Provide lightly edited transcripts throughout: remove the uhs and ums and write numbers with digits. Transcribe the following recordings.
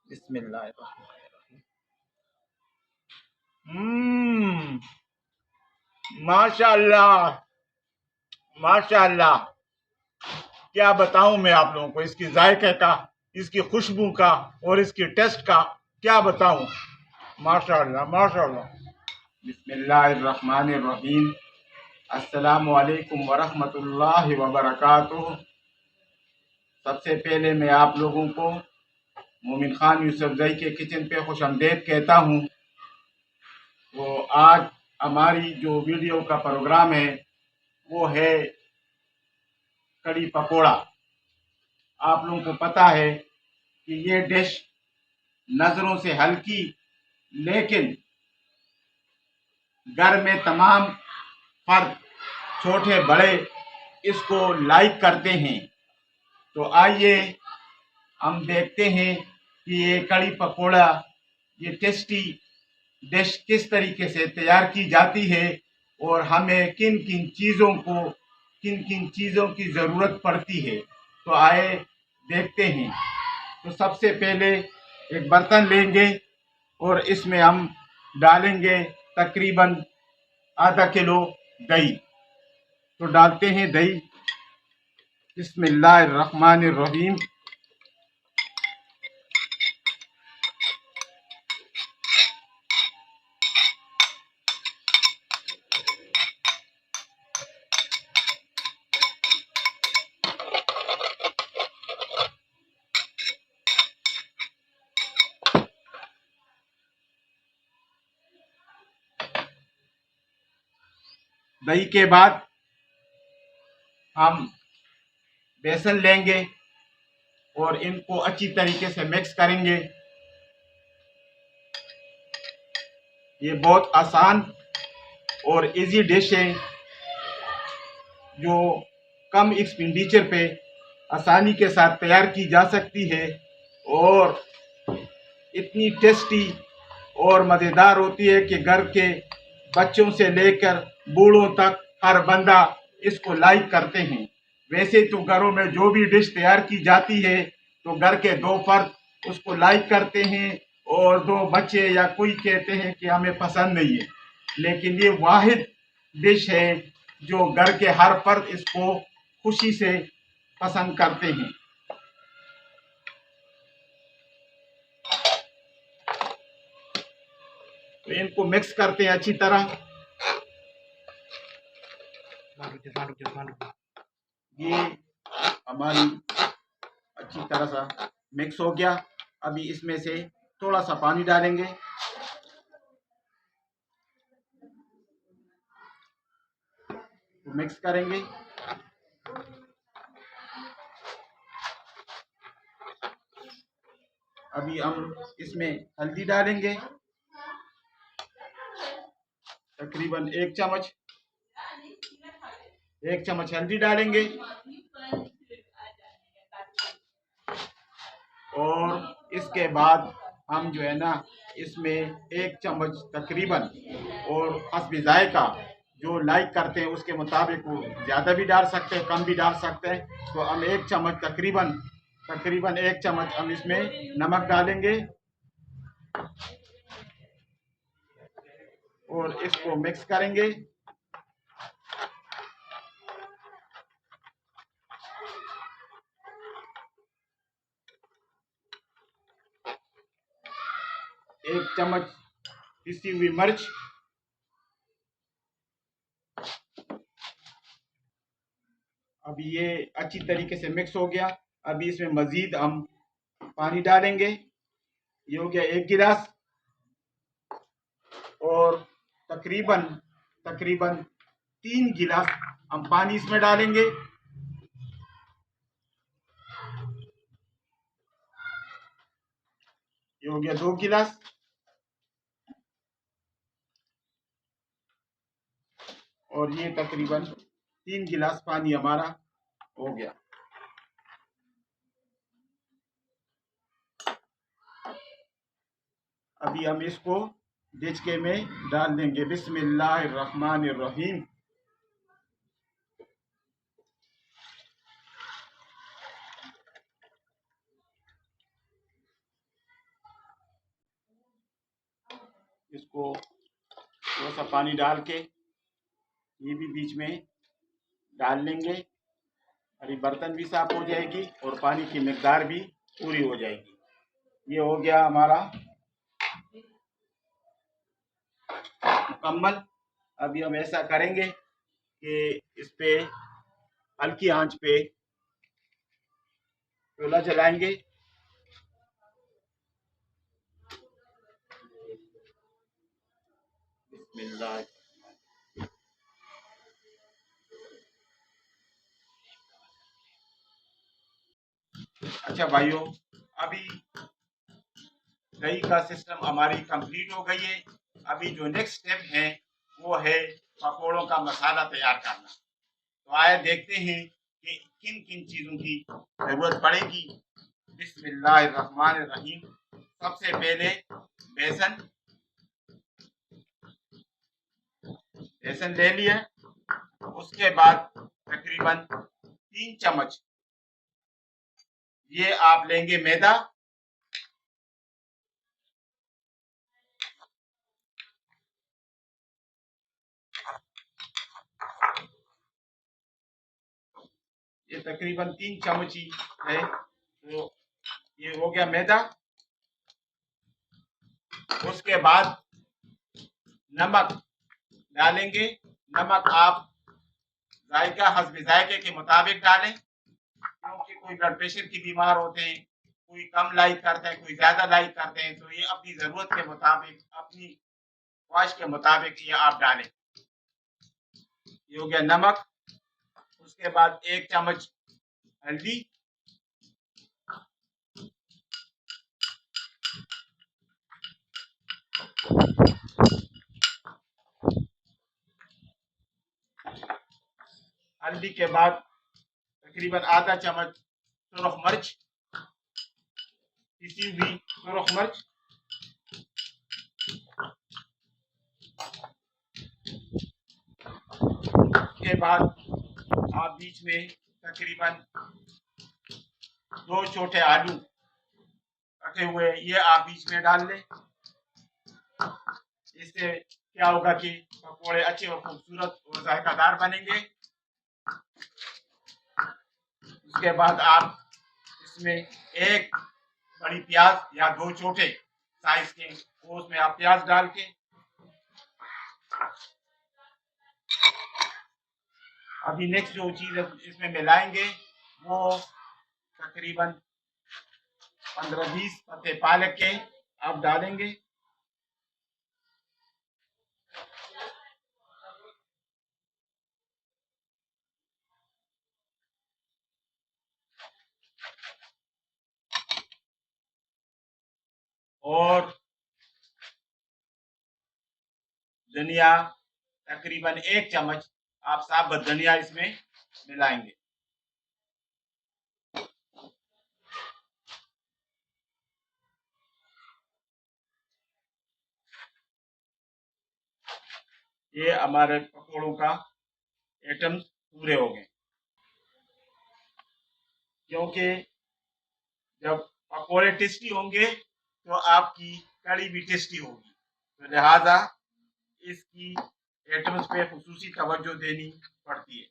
बिस्मिल्लाहिर्रहमानिर्रहीम। हम्म। माशाअल्लाह, माशाअल्लाह। क्या बताऊं मैं आप लोगों को इसकी जायके का, इसकी खुशबू का और इसकी टेस्ट का क्या बताऊं। माशाअल्लाह, माशाअल्लाह। बिस्मिल्लाहिर्रहमानिर्रहीम। अस्सलामु अलैकुम वरहमतुल्लाहि वबरकातुहू। सबसे पहले मैं आप लोगों को मोमिन खान यूसुफजई के किचन पे खुशामदीद कहता हूँ। तो आज हमारी जो वीडियो का प्रोग्राम है वो है कड़ी पकोड़ा। आप लोगों को पता है कि ये डिश नजरों से हल्की, लेकिन घर में तमाम फर्द, छोटे बड़े, इसको लाइक करते हैं। तो आइए हम देखते हैं कि ये कड़ी पकोड़ा, ये टेस्टी डिश किस तरीके से तैयार की जाती है और हमें किन किन चीज़ों को, किन किन चीज़ों की ज़रूरत पड़ती है। तो आए देखते हैं। तो सबसे पहले एक बर्तन लेंगे और इसमें हम डालेंगे तकरीबन आधा किलो दही। तो डालते हैं दही। बिस्मिल्लाहिर्रहमानिर्रहीम। दही के बाद हम बेसन लेंगे और इनको अच्छी तरीके से मिक्स करेंगे। ये बहुत आसान और इजी डिश है जो कम एक्सपेंडिचर पे आसानी के साथ तैयार की जा सकती है और इतनी टेस्टी और मज़ेदार होती है कि घर के बच्चों से लेकर बूढ़ों तक हर बंदा इसको लाइक करते हैं। वैसे तो घरों में जो भी डिश तैयार की जाती है तो घर के दो फर्द उसको लाइक करते हैं और दो बच्चे या कोई कहते हैं कि हमें पसंद नहीं है। लेकिन ये वाहिद डिश है जो घर के हर फर्द इसको खुशी से पसंद करते हैं। तो इनको मिक्स करते हैं अच्छी तरह। ये हमारी अच्छी तरह सा मिक्स हो गया। अभी इसमें से थोड़ा सा पानी डालेंगे। तो मिक्स करेंगे। अभी हम इसमें हल्दी डालेंगे, तकरीबन एक चम्मच हल्दी डालेंगे और इसके बाद हम जो है ना इसमें एक चम्मच तकरीबन, और हस्बे जायका जो लाइक करते हैं उसके मुताबिक वो ज़्यादा भी डाल सकते हैं, कम भी डाल सकते हैं। तो हम एक चम्मच तकरीबन एक चम्मच हम इसमें नमक डालेंगे और इसको मिक्स करेंगे। एक चम्मच पिसी हुई मिर्च। अब ये अच्छी तरीके से मिक्स हो गया। अभी इसमें मजीद हम पानी डालेंगे। ये हो गया 1 गिलास और तकरीबन तकरीबन 3 गिलास हम पानी इसमें डालेंगे। ये हो गया 2 गिलास और ये तकरीबन 3 गिलास पानी हमारा हो गया। अभी हम इसको डिचके में डाल देंगे। बिस्मिल्लाहिर्रहमानिर्रहीम। इसको थोड़ा सा पानी डाल के ये भी बीच में डाल लेंगे, और ये बर्तन भी साफ हो जाएगी और पानी की मिकदार भी पूरी हो जाएगी। ये हो गया हमारा मुकम्मल। अभी हम ऐसा करेंगे कि इस पे हल्की आंच पे चूल्हा जलाएंगे। बिस्मिल्लाह। अच्छा भाइयों, अभी दही का सिस्टम हमारी कंप्लीट हो गई है। अभी जो नेक्स्ट स्टेप है वो है पकोड़ों का मसाला तैयार करना। तो आइए देखते हैं कि किन किन चीजों की जरूरत पड़ेगी। बिस्मिल्लाहिर्रहमानिर्रहीम। सबसे पहले बेसन बेसन ले लिया। उसके बाद तकरीबन 3 चम्मच ये आप लेंगे मैदा। ये तकरीबन 3 चम्मच ही है। तो ये हो गया मैदा। उसके बाद नमक डालेंगे। नमक आप जायका हस्बे जायके के मुताबिक डालें, क्योंकि कोई ब्लड प्रेशर की बीमार होते हैं, कोई कम लाइक करते हैं, कोई ज्यादा लाइक करते हैं। तो ये अपनी जरूरत के मुताबिक, अपनी ख्वाहिश के मुताबिक ये आप डालें। ये हो गया नमक। उसके बाद 1 चम्मच हल्दी। हल्दी के बाद तकरीबन आधा चम्मच सुरख मिर्च, पिसी हुई सुरख मिर्च। के बाद आप बीच में तकरीबन 2 छोटे आलू रखे हुए ये आप बीच में डाल लें। इससे क्या होगा कि पकौड़े अच्छे और खूबसूरत और जायकादार बनेंगे। उसके बाद आप इसमें एक बड़ी प्याज या 2 छोटे साइज के वो उसमें आप प्याज डाल के अभी नेक्स्ट जो चीज इसमें मिलाएंगे वो तकरीबन 15-20 पत्ते पालक के आप डालेंगे। और धनिया तकरीबन 1 चम्मच आप साबुत धनिया इसमें मिलाएंगे। ये हमारे पकौड़ों का आइटम्स पूरे हो गए। क्योंकि जब पकौड़े टेस्टी होंगे तो आपकी कड़ी भी टेस्टी होगी, तो लिहाजा इसकी आइटम्स पे खुसूसी तवज्जो देनी पड़ती है।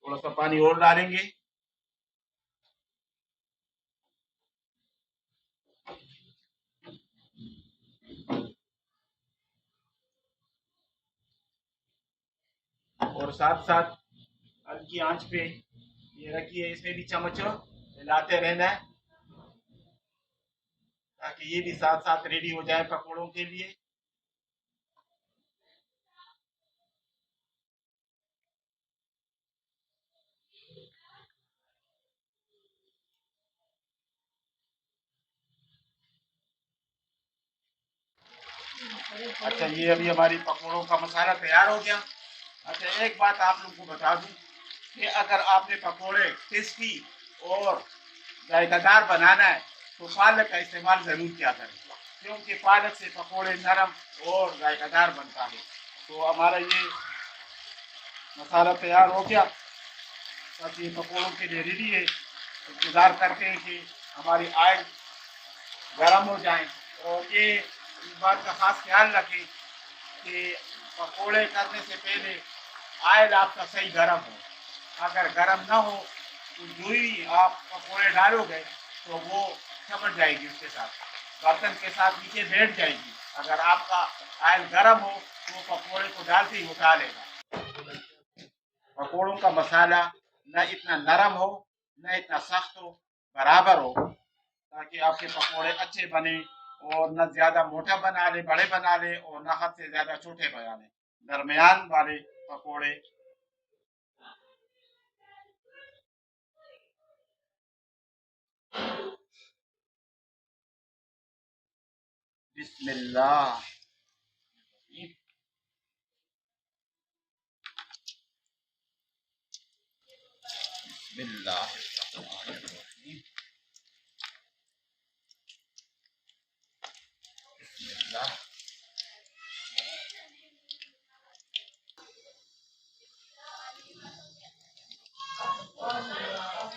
थोड़ा सा पानी और डालेंगे। और साथ साथ हल्की आंच पे ये रखिए, इसमें भी चम्मच हिलाते रहना है ताकि ये भी साथ साथ रेडी हो जाए पकौड़ों के लिए। अच्छा, ये अभी हमारी पकौड़ों का मसाला तैयार हो गया। अच्छा, एक बात आप लोग को बता दूं कि अगर आपने पकौड़े टेस्टी और जायकादार बनाना है तो पालक का इस्तेमाल ज़रूर किया करें, क्योंकि पालक से पकौड़े नरम और जायकादार बनता है। तो हमारा ये मसाला तैयार हो गया, बस ये पकौड़ों के लिए रेडी है। इंतज़ार करते हैं कि हमारी ऑयल गर्म हो जाए। और ये इस बात का ख़ास ख्याल रखें कि पकौड़े करने से पहले ऑयल आपका सही गर्म हो। अगर गर्म ना हो तो जो ही आप पकौड़े डालोगे तो वो चमक जाएगी, उसके साथ बर्तन के साथ नीचे बैठ जाएगी। अगर आपका ऑयल गर्म हो तो पकौड़े को डालते ही उठा लेगा। पकौड़ों का मसाला न इतना नरम हो न इतना सख्त हो, बराबर हो, ताकि आपके पकौड़े अच्छे बने। और न ज़्यादा मोटा बना ले, बड़े बना ले, और न हद से ज़्यादा छोटे बना ले, दरमियान वाले पकौड़े। बिस्मिल्लाह। बिस्मिल्लाह।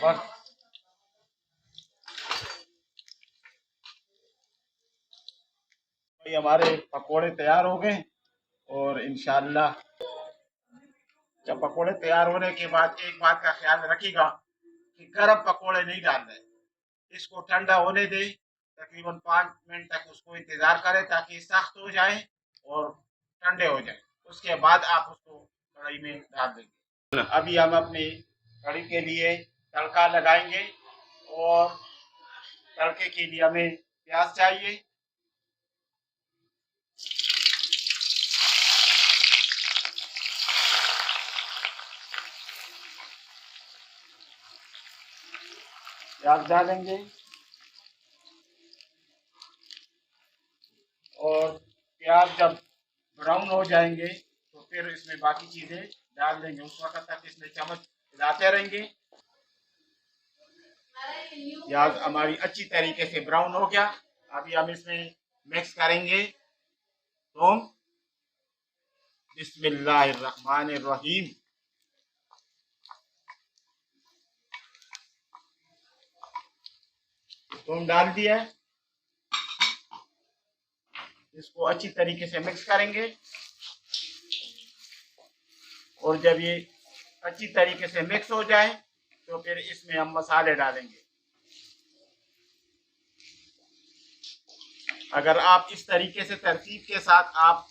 बस ये हमारे पकोड़े तैयार हो गए। और इंशाल्लाह जब पकोड़े तैयार होने के बाद एक बात का ख्याल रखिएगा कि गर्म पकोड़े नहीं डालने, इसको ठंडा होने दे। तकरीबन 5 मिनट तक उसको इंतजार करें ताकि सख्त हो जाए और ठंडे हो जाए। उसके बाद आप उसको कढ़ाई में डाल देंगे। अभी हम अपनी कढ़ी के लिए तड़का लगाएंगे। और तड़के के लिए हमें प्याज चाहिए, प्याज डालेंगे। और प्याज जब ब्राउन हो जाएंगे तो फिर इसमें बाकी चीज़ें डाल देंगे। उस वक्त तक इसमें चम्मच हिलाते रहेंगे। प्याज हमारी अच्छी तरीके से ब्राउन हो गया। अभी हम इसमें मिक्स करेंगे थूम। बिस्मिल्लाहिर्रहमानिर्रहीम। थूम डाल दिया, इसको अच्छी तरीके से मिक्स करेंगे। और जब ये अच्छी तरीके से मिक्स हो जाए तो फिर इसमें हम मसाले डालेंगे। अगर आप इस तरीके से तरतीब के साथ आप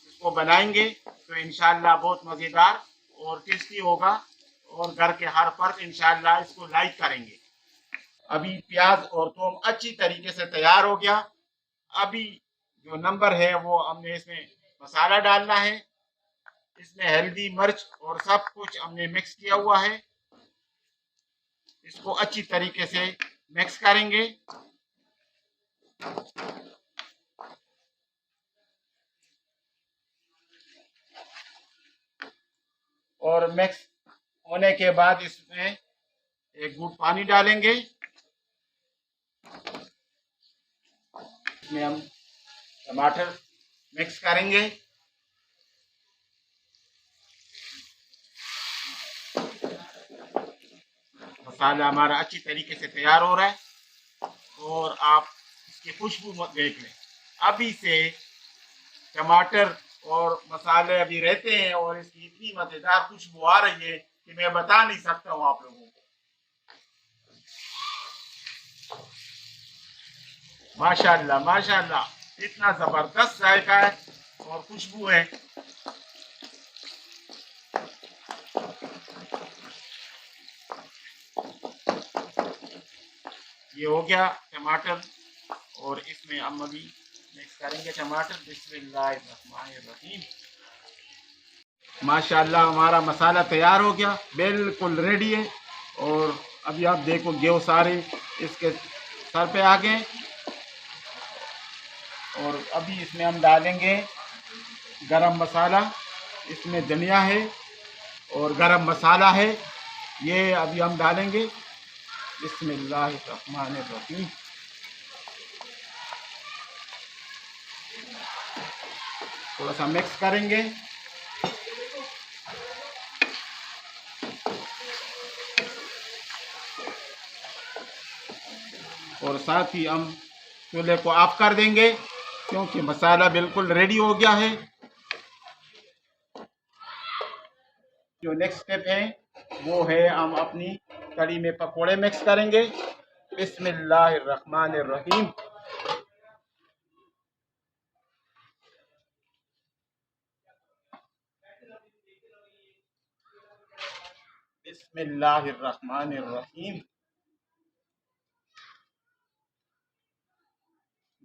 इसको बनाएंगे तो इंशाल्लाह बहुत मज़ेदार और टेस्टी होगा। और घर के हर फर्द इंशाल्लाह इसको लाइक करेंगे। अभी प्याज और थूम अच्छी तरीके से तैयार हो गया। अभी जो नंबर है वो हमने इसमें मसाला डालना है। इसमें हल्दी, मिर्च और सब कुछ हमने मिक्स किया हुआ है। इसको अच्छी तरीके से मिक्स करेंगे। और मिक्स होने के बाद इसमें एक घूंट पानी डालेंगे। इसमें हम टमाटर मिक्स करेंगे। मसाला हमारा अच्छी तरीके से तैयार हो रहा है। और आप इसकी खुशबू मत देख लें। अभी से टमाटर और मसाले अभी रहते हैं और इसकी इतनी मज़ेदार खुशबू आ रही है कि मैं बता नहीं सकता हूँ आप लोगों को। माशाल्लाह माशाल्लाह, इतना ज़बरदस्त जायका है और खुशबू है। ये हो गया टमाटर। और इसमें हम अभी मिक्स करेंगे टमाटर। बिस्मिल्लाहिर्रहमानिर्रहीम। माशाल्लाह हमारा मसाला तैयार हो गया, बिल्कुल रेडी है। और अभी आप देखो गेहूँ सारे इसके सर पे आ गए। और अभी इसमें हम डालेंगे गरम मसाला। इसमें धनिया है और गरम मसाला है, ये अभी हम डालेंगे। बिस्मिल्लाहिर्रहमानिर्रहीम। थोड़ा सा मिक्स करेंगे। साथ ही हम चूल्हे को ऑफ कर देंगे, क्योंकि मसाला बिल्कुल रेडी हो गया है। जो नेक्स्ट स्टेप है वो है हम अपनी कढ़ी में पकोड़े मिक्स करेंगे। बिस्मिल्लाहिर्रहमानिर्रहीम। बिस्मिल्लाहिर्रहमानिर्रहीम।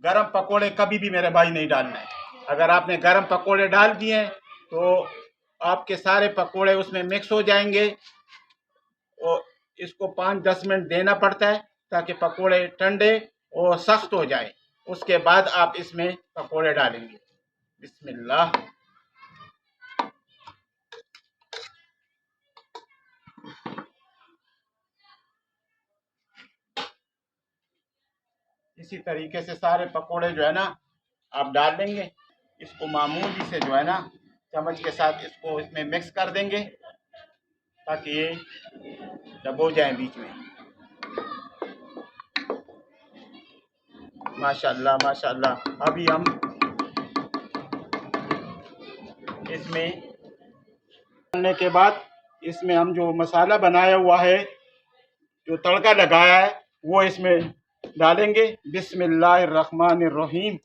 गरम पकोड़े कभी भी मेरे भाई नहीं डालना है। अगर आपने गरम पकोड़े डाल दिए तो आपके सारे पकोड़े उसमें मिक्स हो जाएंगे, और इसको 5-10 मिनट देना पड़ता है ताकि पकोड़े ठंडे और सख्त हो जाए। उसके बाद आप इसमें पकोड़े डालेंगे। बिस्मिल्लाह। इसी तरीके से सारे पकोड़े जो है ना आप डाल देंगे। इसको मामूली से जो है ना चम्मच के साथ इसको इसमें मिक्स कर देंगे ताकि ये दबो जाए बीच में। माशाल्लाह माशाल्लाह। अभी हम इसमें डालने के बाद इसमें हम जो मसाला बनाया हुआ है, जो तड़का लगाया है, वो इसमें डालेंगे। बिस्मिल्लाहिर्रहमानिर्रहीम।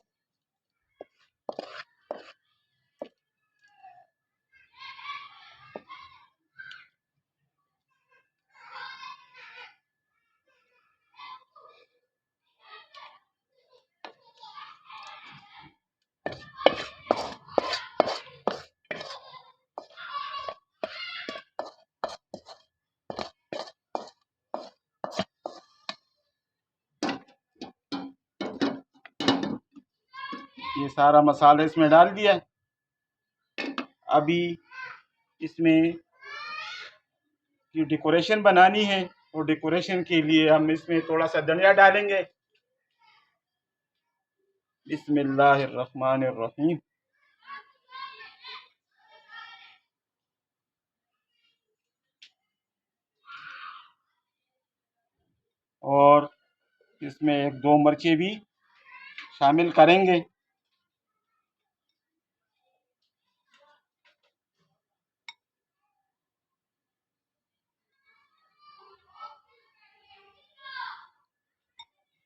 ये सारा मसाला इसमें डाल दिया है। अभी इसमें जो डेकोरेशन बनानी है, वो डेकोरेशन के लिए हम इसमें थोड़ा सा धनिया डालेंगे। बिस्मिल्लाहिर्रहमानिर्रहीम। और इसमें 1-2 मिर्चें भी शामिल करेंगे।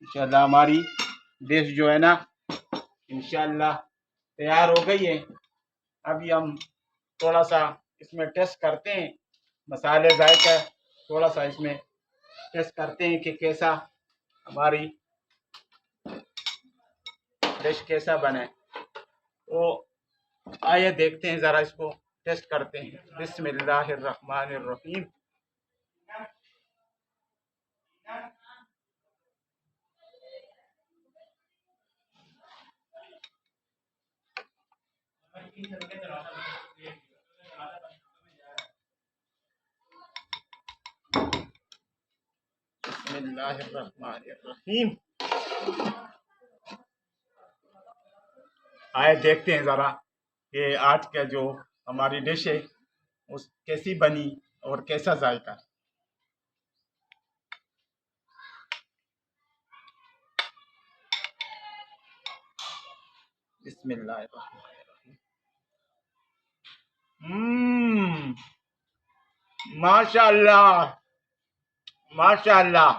इंशाल्लाह हमारी डिश जो है ना इंशाल्लाह तैयार हो गई है। अभी हम थोड़ा सा इसमें टेस्ट करते हैं, मसाले जायका थोड़ा सा इसमें टेस्ट करते हैं कि कैसा हमारी डिश कैसा बने। तो आइए देखते हैं, ज़रा इसको टेस्ट करते हैं। बिस्मिल्लाहिर्रहमानिर्रहीम। बिस्मिल्लाहिर्रहमानिर्रहीम। आए देखते हैं ज़रा कि आज का जो हमारी डिश है उस कैसी बनी और कैसा जायका। बिस्मिल्लाहिर्रहमानिर्रहीम। माशाल्लाह माशाल्लाह।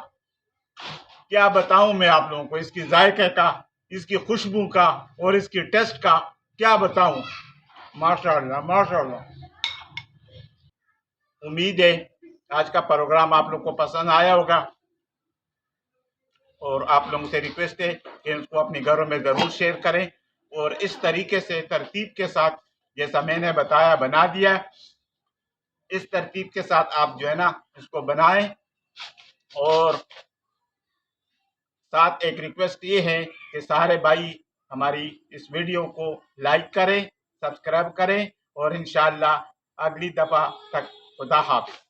क्या बताऊं मैं आप लोगों को इसकी जायके का, इसकी खुशबू का और इसकी टेस्ट का क्या बताऊं। माशाल्लाह माशाल्लाह। उम्मीद है आज का प्रोग्राम आप लोग को पसंद आया होगा, और आप लोगों से रिक्वेस्ट है कि इसको अपने घरों में ज़रूर शेयर करें, और इस तरीके से तरतीब के साथ जैसा मैंने बताया बना दिया, इस तरतीब के साथ आप जो है ना इसको बनाएं। और साथ एक रिक्वेस्ट ये है कि सारे भाई हमारी इस वीडियो को लाइक करें, सब्सक्राइब करें, और इंशाअल्लाह अगली दफ़ा तक खुदा हाफ़िज़।